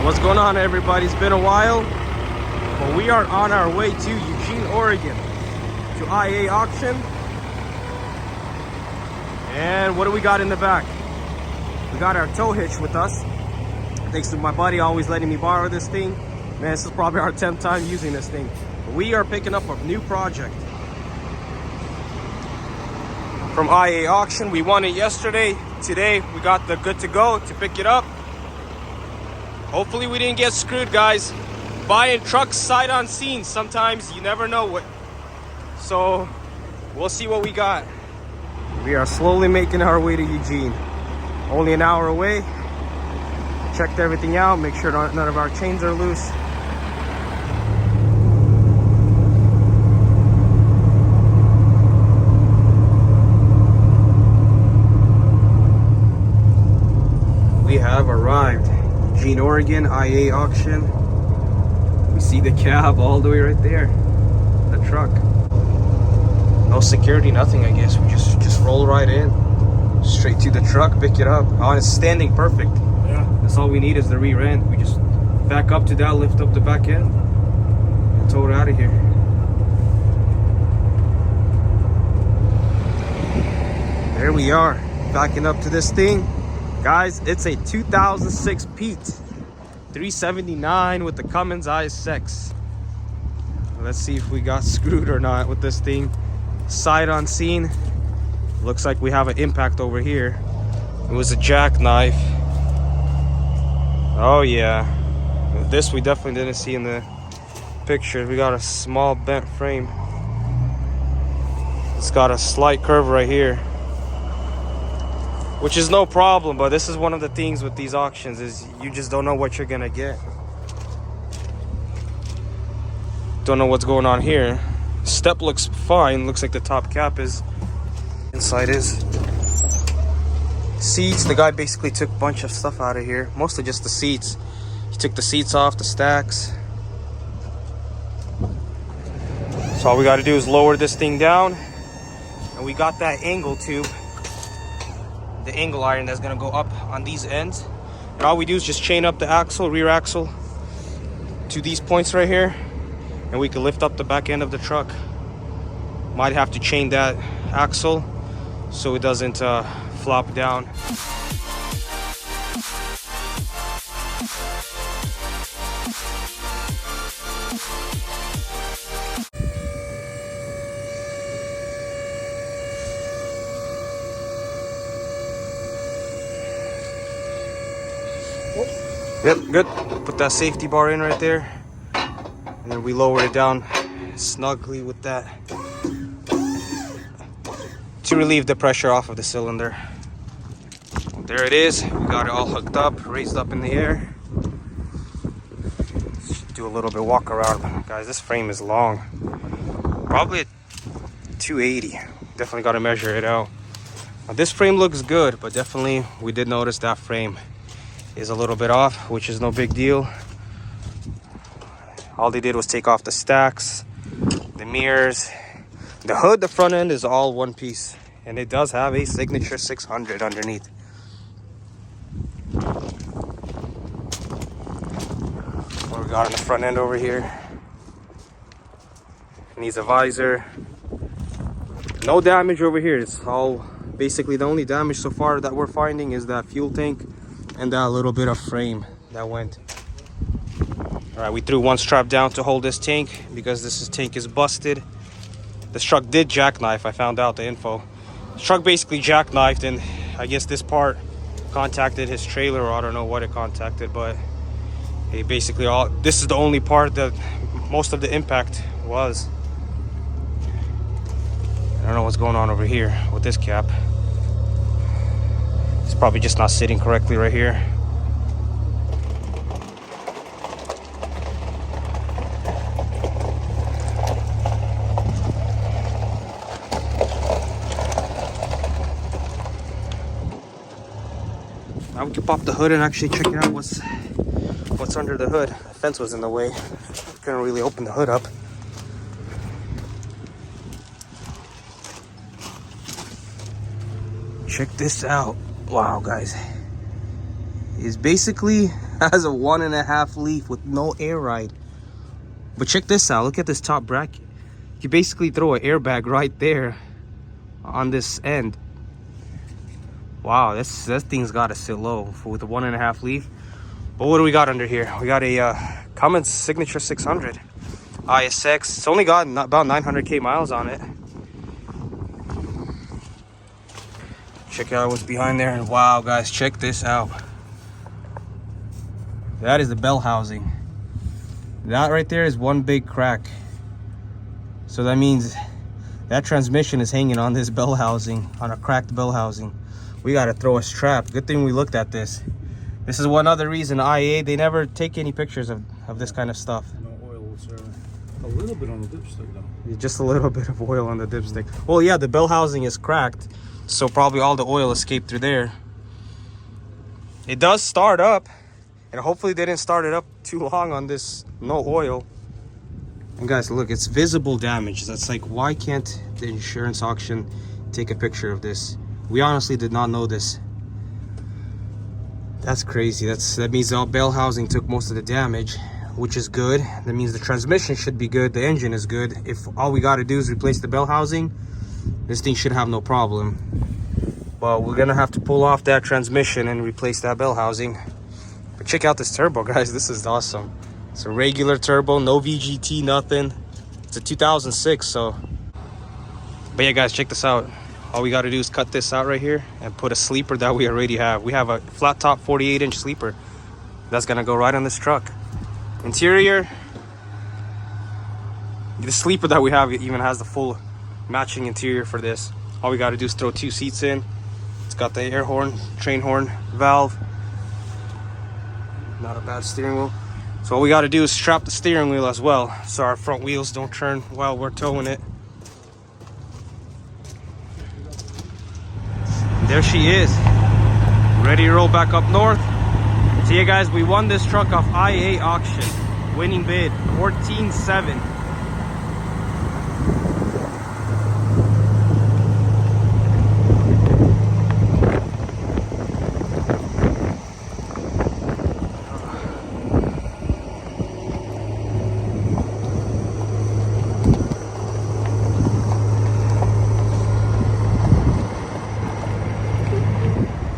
What's going on, everybody? It's been a while, but we are on our way to Eugene, Oregon to IA auction. And what do we got in the back? We got our tow hitch with us. Thanks to my buddy always letting me borrow this thing. Man, this is probably our 10th time using this thing. But we are picking up a new project from IA auction. We won it yesterday. Today we got the good to go to pick it up. Hopefully we didn't get screwed, guys. Buying trucks sight unseen, sometimes you never know what. So we'll see what we got. We are slowly making our way to Eugene. Only an hour away. Checked everything out, make sure none of our chains are loose. We have arrived. Eugene, Oregon, IA auction. We see the cab all the way right there. The truck. No security, nothing, I guess. We just roll right in. Straight to the truck, pick it up. Oh, and it's standing perfect. Yeah. That's all we need is the rear end. We just back up to that, lift up the back end, and tow it out of here. There we are, backing up to this thing. Guys, it's a 2006 Pete 379 with the Cummins i6. Let's see if we got screwed or not with this thing. Sight unseen. Looks like we have an impact over here. It was a jackknife. Oh yeah, this we definitely didn't see in the picture. We got a small bent frame. It's got a slight curve right here, which is no problem, but this is one of the things with these auctions is you just don't know what you're gonna get. Don't know what's going on here. Step looks fine. Looks like the top cap is. Inside is. Seats, the guy basically took a bunch of stuff out of here. Mostly just the seats. He took the seats off, the stacks. So all we gotta do is lower this thing down. And we got that angle tube. The angle iron that's gonna go up on these ends, and all we do is just chain up the axle, rear axle, to these points right here, and we can lift up the back end of the truck. Might have to chain that axle so it doesn't flop down. Yep, good. Put that safety bar in right there. And then we lower it down snugly with that to relieve the pressure off of the cylinder. There it is. We got it all hooked up, raised up in the air. Let's do a little bit walk around. Guys, this frame is long. Probably at 280. Definitely got to measure it out. Now, this frame looks good, but definitely we did notice that frame is a little bit off, which is no big deal. All they did was take off the stacks, the mirrors, the hood. The front end is all one piece, and it does have a signature 600 underneath. What we got on the front end over here? It needs a visor. No damage over here. It's all basically the only damage so far that we're finding is that fuel tank and that little bit of frame that went. All right, we threw one strap down to hold this tank because this tank is busted. This truck did jackknife. I found out the info. This truck basically jackknifed, and I guess this part contacted his trailer, or I don't know what it contacted, but it basically this is the only part that most of the impact was. I don't know what's going on over here with this cap. It's probably just not sitting correctly right here. Now we can pop the hood and actually check out what's under the hood. The fence was in the way. Couldn't really open the hood up. Check this out. Wow, guys. is basically has a 1.5 leaf with no air ride. But check this out, look at this top bracket. You basically throw an airbag right there on this end. Wow, that thing's gotta sit low with a 1.5 leaf. But what do we got under here? We got a Cummins Signature 600 ISX. It's only got about 900k miles on it. Check out what's behind there. And wow, guys, check this out. That is the bell housing. That right there is one big crack. So that means that transmission is hanging on this bell housing, on a cracked bell housing. We gotta throw a strap. Good thing we looked at this. This is one other reason IA, they never take any pictures of this kind of stuff. No oil, sir. A little bit on the dipstick though. Just a little bit of oil on the dipstick. Well, yeah, the bell housing is cracked, so probably all the oil escaped through there. It does start up, and hopefully they didn't start it up too long on this no oil. And guys, look, it's visible damage. That's like, why can't the insurance auction take a picture of this? We honestly did not know this. That's crazy. That means the bell housing took most of the damage, which is good. That means the transmission should be good, the engine is good. If all we got to do is replace the bell housing, this thing should have no problem. But we're gonna have to pull off that transmission and replace that bell housing. But check out this turbo, guys. This is awesome. It's a regular turbo, no VGT, nothing. It's a 2006, so. But yeah, guys, check this out. All we got to do is cut this out right here and put a sleeper that we already have. We have a flat top 48-inch sleeper that's gonna go right on this truck. Interior, the sleeper that we have even has the full matching interior for this. All we got to do is throw 2 seats in. It's got the air horn, train horn valve. Not a bad steering wheel. So all we got to do is strap the steering wheel as well, so our front wheels don't turn while we're towing it. There she is, ready to roll back up north. So yeah, guys, we won this truck off IA auction. Winning bid, 14.7.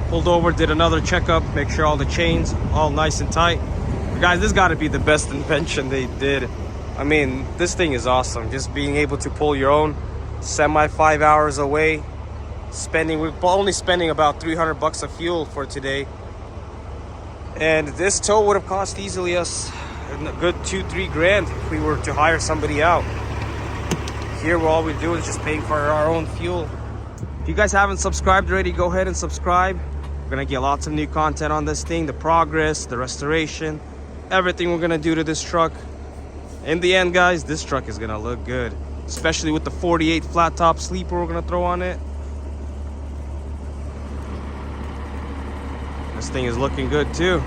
Pulled over, did another checkup, make sure all the chains all nice and tight. But guys, this got to be the best invention they did. I mean, this thing is awesome. Just being able to pull your own semi 5 hours away. We're only spending about 300 bucks of fuel for today. And this tow would have cost easily us a good 2-3 grand if we were to hire somebody out. Here, all we do is just paying for our own fuel. If you guys haven't subscribed already, go ahead and subscribe. We're gonna get lots of new content on this thing, the progress, the restoration, everything we're gonna do to this truck. In the end, guys, this truck is gonna look good, especially with the 48 flat top sleeper we're gonna throw on it. This thing is looking good too.